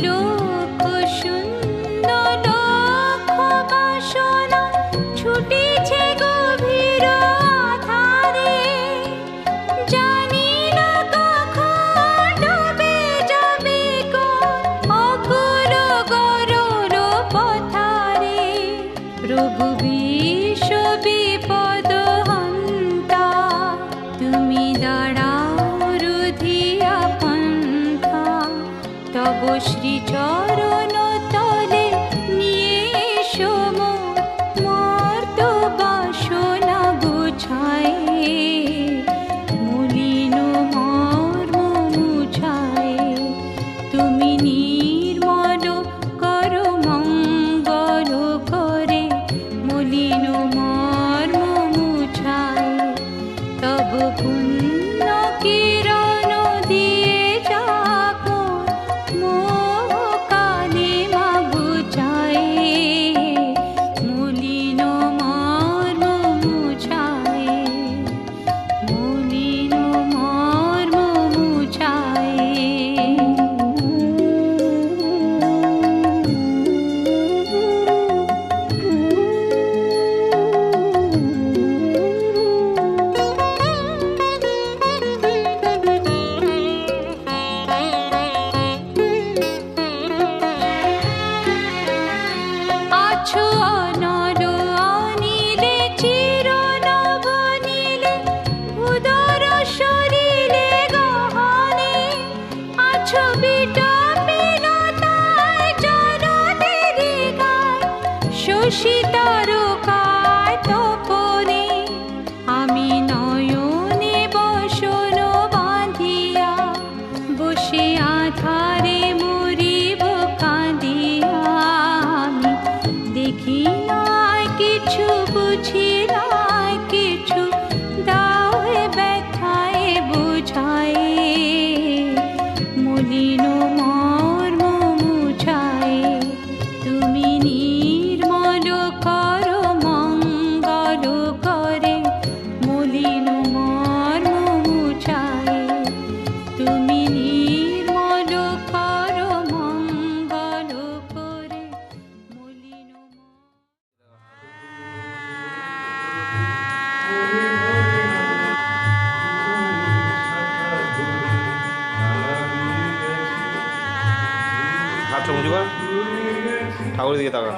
লোক শূন্য লক্ষ বাসনা ছুটিছে গভীর আধারে, জানি না কখন ডুবে যাবে কোন অকুল গরল পথারে। প্রভু বিশ্ব বিপদ হন্তা, তুমি দাঁড়াও রুধিয়া পন্থা, তব শ্রীচরণ তলে নিয়ে এসো মোর মর্ত বাসনা বুঝায়ে, মলিন মর্ম মুছায়ে। তুমি নির্মল করো মঙ্গল করে, মলিন মর্ম মুছায়ে। তব পুণ্য কিরণ দিয়ে যাক মোহ কালিমা বুঝায়ে, মলিন মর্ম মুছায়ে, মলিন মর্ম মুছায়ে। আছো অনল অনিলে চির নবনীলে, উদর শরীরে গহনে। আছো বিটপিনতায় জনদের গায়, শশী তারকায় তপনে। আমি নয়নে বসন বাঁধিয়া, বসে আধারে মরিব কাঁদিয়া। আমি দেখি নাই কিছু, বুঝি নাই কিছু, দাও হে ব্যথায় বুঝায়ে, মলিন মর্ম মুছায়ে। তুমি নির্মল করো মঙ্গল করে, মলিন মর্ম মুছায়ে। তুমি নির্মল করো মঙ্গল করে, মলিন হাতটা উঁচু কর, ঠাকুরের দিকে তাকা,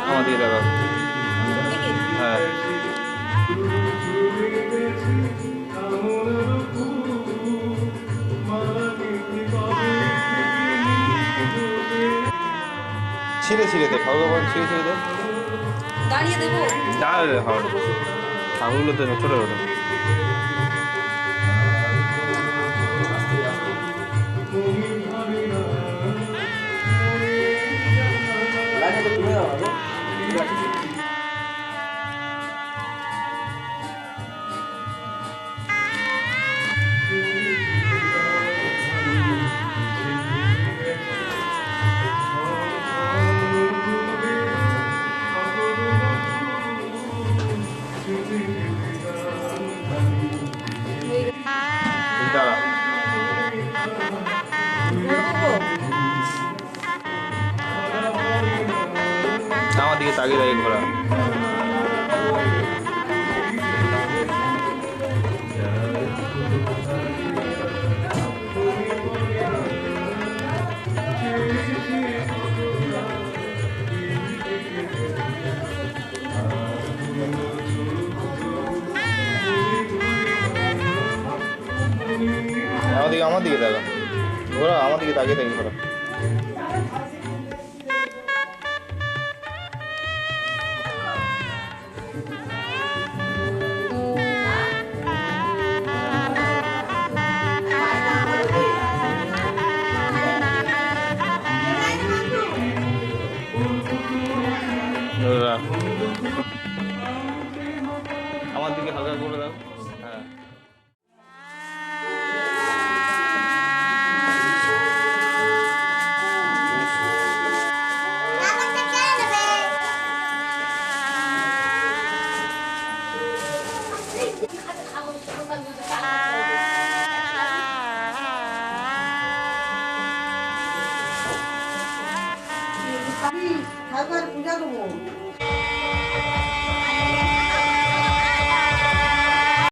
আমার দিকে তাকা। হ্যাঁ, ছিঁড়ে ছিঁড়ে দে, ঠাকুর বাবা ছিঁড়ে ছিঁড়ে দে। দাঁড়িয়ে দেবো। না রে, হবে ঠাকুরগুলো তো ছোটো ছোটো। দাঁড়া, আমার দিকে তাকিয়ে তাকিয়ে ঘোরা। আমার দিকে তাকা, ঘোরা, আমার দিকে তাকিয়ে তাকিয়ে ঘোরা। আমার দিকে হালকা করে দাও। হ্যাঁ, আমি ঠাকুর পূজা দেবো।